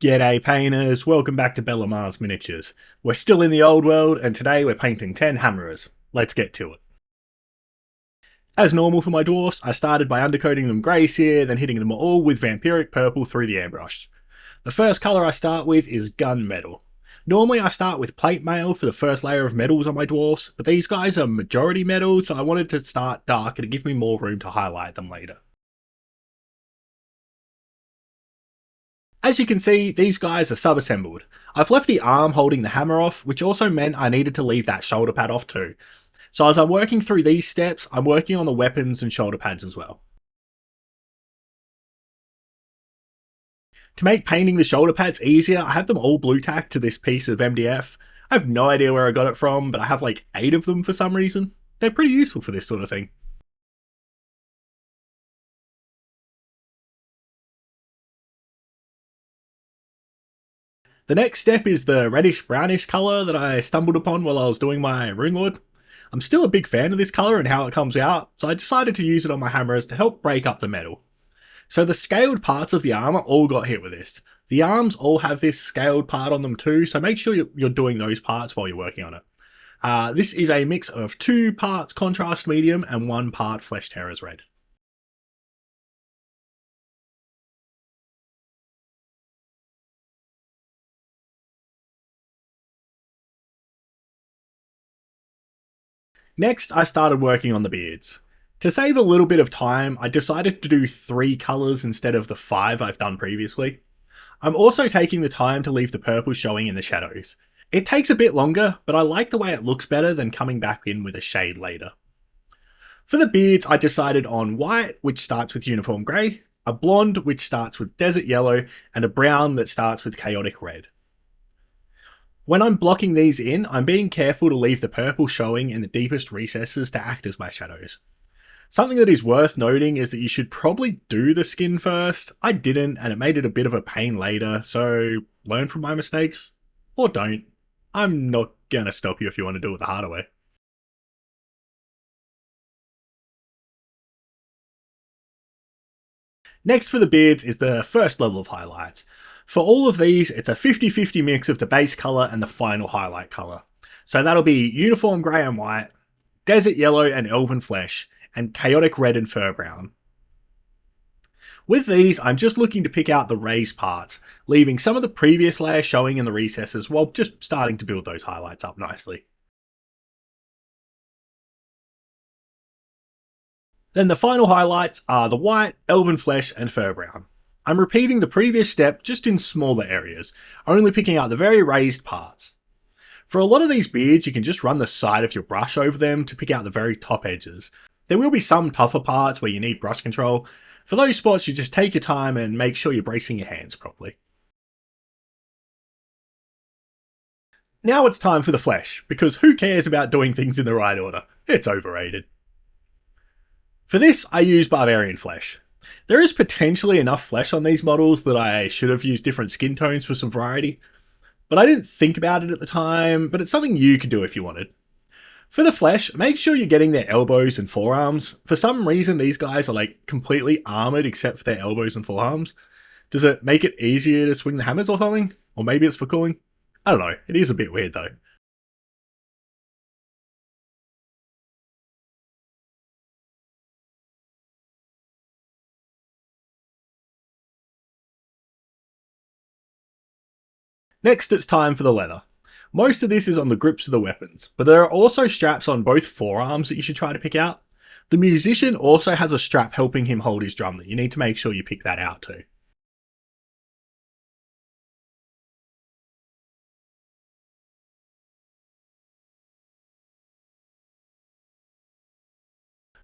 G'day painters, welcome back to Bellamar's Miniatures. We're still in the old world and today we're painting 10 Hammerers. Let's get to it. As normal for my dwarfs, I started by undercoating them grey Seer, then hitting them all with Vampiric Purple through the airbrush. The first colour I start with is Gunmetal. Normally I start with plate mail for the first layer of metals on my dwarfs, but these guys are majority metal, so I wanted to start darker to give me more room to highlight them later. As you can see, these guys are sub-assembled. I've left the arm holding the hammer off, which also meant I needed to leave that shoulder pad off too. So as I'm working through these steps, I'm working on the weapons and shoulder pads as well. To make painting the shoulder pads easier, I have them all blue tacked to this piece of MDF. I have no idea where I got it from, but I have like 8 of them for some reason. They're pretty useful for this sort of thing. The next step is the reddish-brownish colour that I stumbled upon while I was doing my Runelord. I'm still a big fan of this colour and how it comes out, so I decided to use it on my hammers to help break up the metal. So the scaled parts of the armour all got hit with this. The arms all have this scaled part on them too, so make sure you're doing those parts while you're working on it. This is a mix of 2 parts contrast medium and 1 part flesh terrors red. Next, I started working on the beards. To save a little bit of time, I decided to do 3 colours instead of the 5 I've done previously. I'm also taking the time to leave the purple showing in the shadows. It takes a bit longer, but I like the way it looks better than coming back in with a shade later. For the beards, I decided on white, which starts with uniform grey, a blonde, which starts with desert yellow, and a brown that starts with chaotic red. When I'm blocking these in, I'm being careful to leave the purple showing in the deepest recesses to act as my shadows. Something that is worth noting is that you should probably do the skin first. I didn't, and it made it a bit of a pain later, so learn from my mistakes. Or don't. I'm not gonna stop you if you want to do it the harder way. Next for the beards is the first level of highlights. For all of these, it's a 50-50 mix of the base colour and the final highlight colour. So that'll be uniform grey and white, desert yellow and elven flesh, and chaotic red and fur brown. With these, I'm just looking to pick out the raised parts, leaving some of the previous layer showing in the recesses while just starting to build those highlights up nicely. Then the final highlights are the white, elven flesh, and fur brown. I'm repeating the previous step just in smaller areas, only picking out the very raised parts. For a lot of these beards, you can just run the side of your brush over them to pick out the very top edges. There will be some tougher parts where you need brush control. For those spots, you just take your time and make sure you're bracing your hands properly. Now it's time for the flesh, because who cares about doing things in the right order? It's overrated. For this, I use Barbarian Flesh. There is potentially enough flesh on these models that I should have used different skin tones for some variety, but I didn't think about it at the time, but it's something you could do if you wanted. For the flesh, make sure you're getting their elbows and forearms. For some reason, these guys are like completely armoured except for their elbows and forearms. Does it make it easier to swing the hammers or something? Or maybe it's for cooling? I don't know, it is a bit weird though. Next, it's time for the leather. Most of this is on the grips of the weapons, but there are also straps on both forearms that you should try to pick out. The musician also has a strap helping him hold his drum that you need to make sure you pick that out too.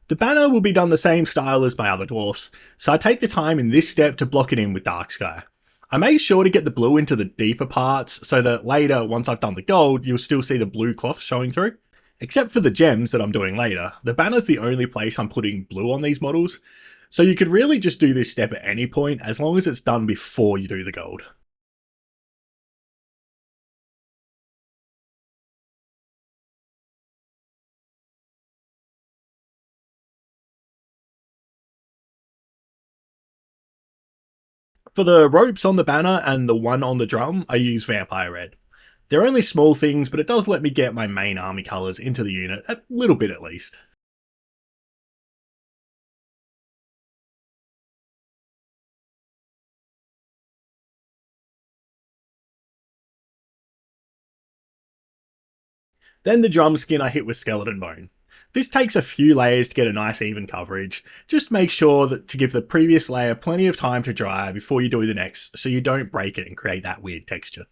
The banner will be done the same style as my other dwarfs, so I take the time in this step to block it in with dark sky. I make sure to get the blue into the deeper parts so that later, once I've done the gold, you'll still see the blue cloth showing through. Except for the gems that I'm doing later, the banner's the only place I'm putting blue on these models, so you could really just do this step at any point as long as it's done before you do the gold. For the ropes on the banner and the one on the drum, I use Vampire Red. They're only small things, but it does let me get my main army colours into the unit, a little bit at least. Then the drum skin I hit with skeleton bone. This takes a few layers to get a nice even coverage. Just make sure that to give the previous layer plenty of time to dry before you do the next, so you don't break it and create that weird texture.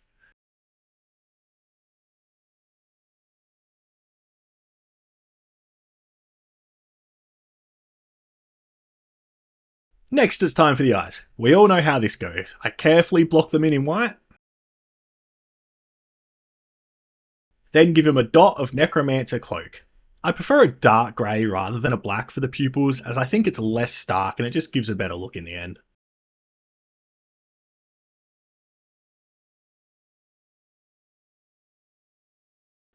Next, it's time for the eyes. We all know how this goes. I carefully block them in white, then give him a dot of Necromancer Cloak. I prefer a dark grey rather than a black for the pupils, as I think it's less stark and it just gives a better look in the end.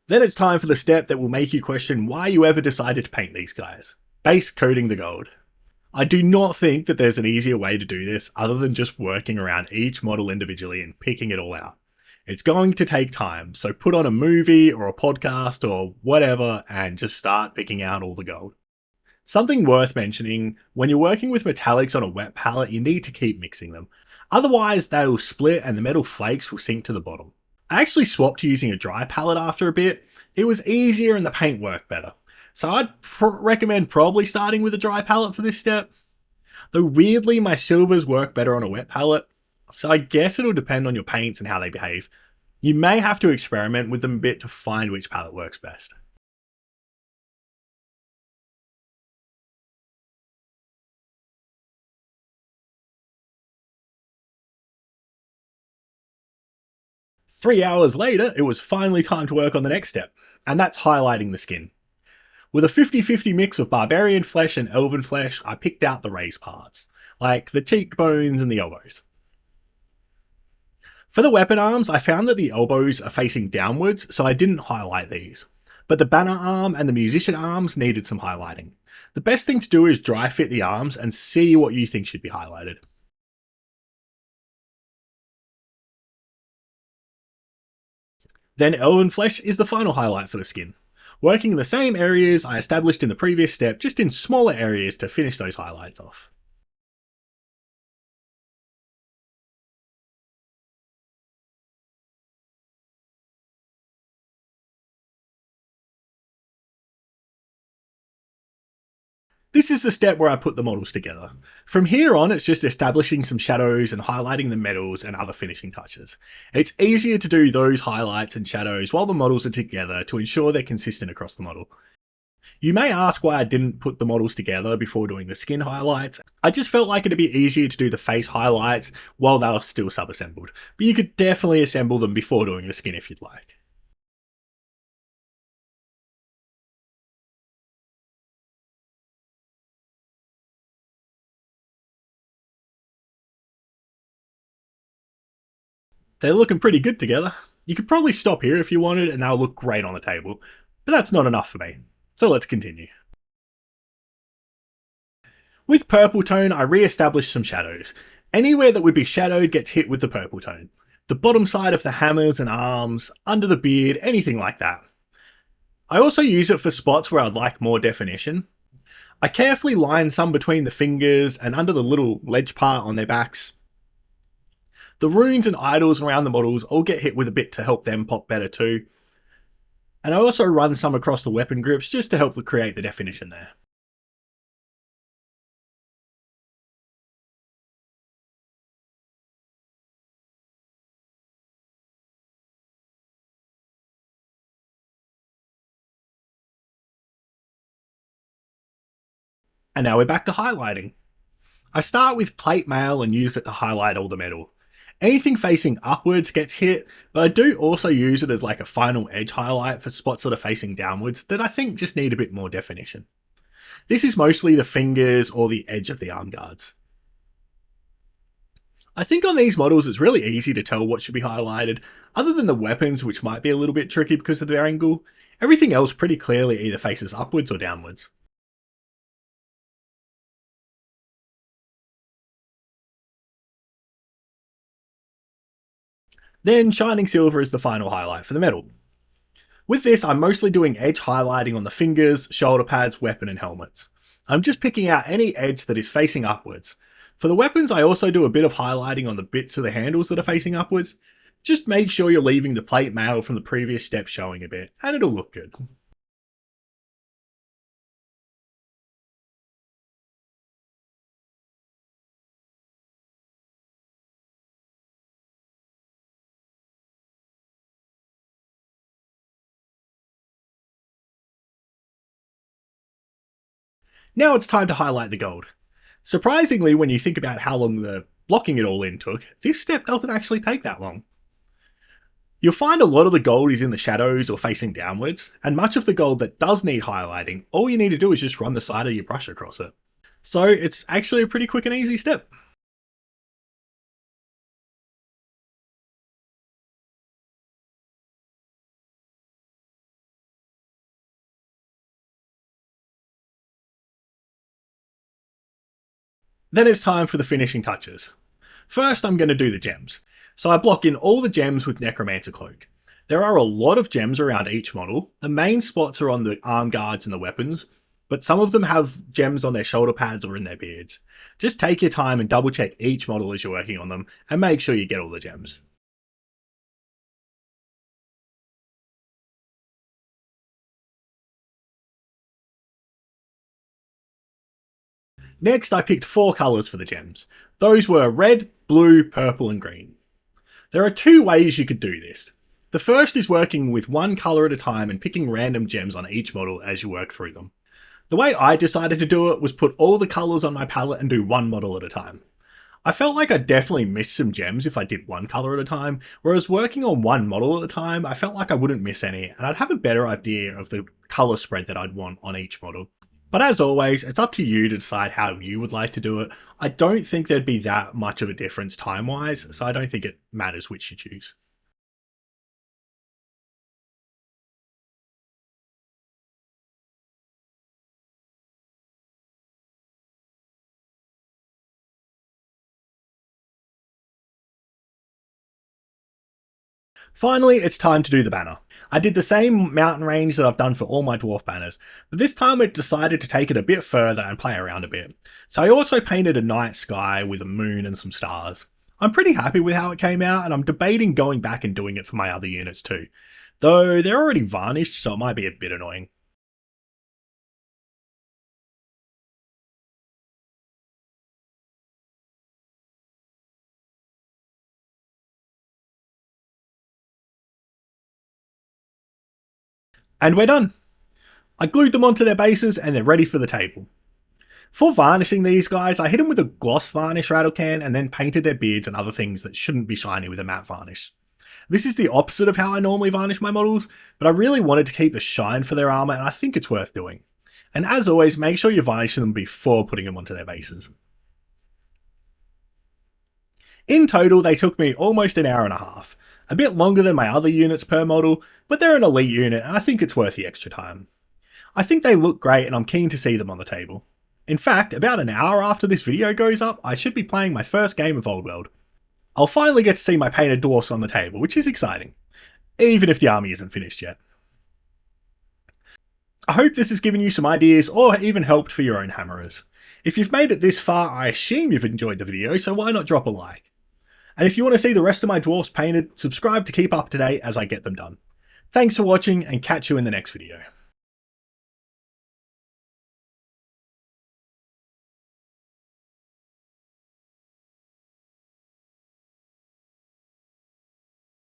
Then it's time for the step that will make you question why you ever decided to paint these guys. Base coating the gold. I do not think that there's an easier way to do this other than just working around each model individually and picking it all out. It's going to take time, so put on a movie or a podcast or whatever and just start picking out all the gold. Something worth mentioning, when you're working with metallics on a wet palette, you need to keep mixing them. Otherwise, they will split and the metal flakes will sink to the bottom. I actually swapped to using a dry palette after a bit. It was easier and the paint worked better. So I'd recommend probably starting with a dry palette for this step. Though weirdly, my silvers work better on a wet palette, so I guess it'll depend on your paints and how they behave. You may have to experiment with them a bit to find which palette works best. Three hours later, it was finally time to work on the next step, and that's highlighting the skin. With a 50-50 mix of Barbarian Flesh and Elven Flesh, I picked out the raised parts, like the cheekbones and the elbows. For the weapon arms, I found that the elbows are facing downwards, so I didn't highlight these. But the banner arm and the musician arms needed some highlighting. The best thing to do is dry fit the arms and see what you think should be highlighted. Then Elven Flesh is the final highlight for the skin. Working in the same areas I established in the previous step, just in smaller areas to finish those highlights off. This is the step where I put the models together. From here on, it's just establishing some shadows and highlighting the metals and other finishing touches. It's easier to do those highlights and shadows while the models are together to ensure they're consistent across the model. You may ask why I didn't put the models together before doing the skin highlights. I just felt like it'd be easier to do the face highlights while they were still sub-assembled, but you could definitely assemble them before doing the skin if you'd like. They're looking pretty good together. You could probably stop here if you wanted and they'll look great on the table, but that's not enough for me. So let's continue. With purple tone, I re-established some shadows. Anywhere that would be shadowed gets hit with the purple tone. The bottom side of the hammers and arms, under the beard, anything like that. I also use it for spots where I'd like more definition. I carefully line some between the fingers and under the little ledge part on their backs. The runes and idols around the models all get hit with a bit to help them pop better too. And I also run some across the weapon grips just to help create the definition there. And now we're back to highlighting. I start with plate mail and use it to highlight all the metal. Anything facing upwards gets hit, but I do also use it as like a final edge highlight for spots that are facing downwards that I think just need a bit more definition. This is mostly the fingers or the edge of the arm guards. I think on these models it's really easy to tell what should be highlighted, other than the weapons which might be a little bit tricky because of their angle. Everything else pretty clearly either faces upwards or downwards. Then Shining Silver is the final highlight for the metal. With this, I'm mostly doing edge highlighting on the fingers, shoulder pads, weapon and helmets. I'm just picking out any edge that is facing upwards. For the weapons, I also do a bit of highlighting on the bits of the handles that are facing upwards. Just make sure you're leaving the plate mail from the previous step showing a bit, and it'll look good. Now it's time to highlight the gold. Surprisingly, when you think about how long the blocking it all in took, this step doesn't actually take that long. You'll find a lot of the gold is in the shadows or facing downwards, and much of the gold that does need highlighting, all you need to do is just run the side of your brush across it. So it's actually a pretty quick and easy step. Then it's time for the finishing touches. First, I'm going to do the gems. So I block in all the gems with Necromancer Cloak. There are a lot of gems around each model. The main spots are on the arm guards and the weapons, but some of them have gems on their shoulder pads or in their beards. Just take your time and double check each model as you're working on them, and make sure you get all the gems. Next, I picked 4 colours for the gems. Those were red, blue, purple and green. There are 2 ways you could do this. The first is working with one colour at a time and picking random gems on each model as you work through them. The way I decided to do it was put all the colours on my palette and do one model at a time. I felt like I definitely missed some gems if I did one colour at a time, whereas working on one model at a time, I felt like I wouldn't miss any, and I'd have a better idea of the colour spread that I'd want on each model. But as always, it's up to you to decide how you would like to do it. I don't think there'd be that much of a difference time-wise, so I don't think it matters which you choose. Finally, it's time to do the banner. I did the same mountain range that I've done for all my dwarf banners, but this time I decided to take it a bit further and play around a bit. So I also painted a night sky with a moon and some stars. I'm pretty happy with how it came out, and I'm debating going back and doing it for my other units too. Though they're already varnished, so it might be a bit annoying. And we're done! I glued them onto their bases and they're ready for the table. For varnishing these guys, I hit them with a gloss varnish rattle can and then painted their beards and other things that shouldn't be shiny with a matte varnish. This is the opposite of how I normally varnish my models, but I really wanted to keep the shine for their armour and I think it's worth doing. And as always, make sure you varnish them before putting them onto their bases. In total, they took me almost an hour and a half. A bit longer than my other units per model, but they're an elite unit and I think it's worth the extra time. I think they look great and I'm keen to see them on the table. In fact, about an hour after this video goes up, I should be playing my first game of Old World. I'll finally get to see my painted dwarfs on the table, which is exciting, even if the army isn't finished yet. I hope this has given you some ideas or even helped for your own hammerers. If you've made it this far, I assume you've enjoyed the video, so why not drop a like? And if you want to see the rest of my dwarfs painted, subscribe to keep up to date as I get them done. Thanks for watching and catch you in the next video.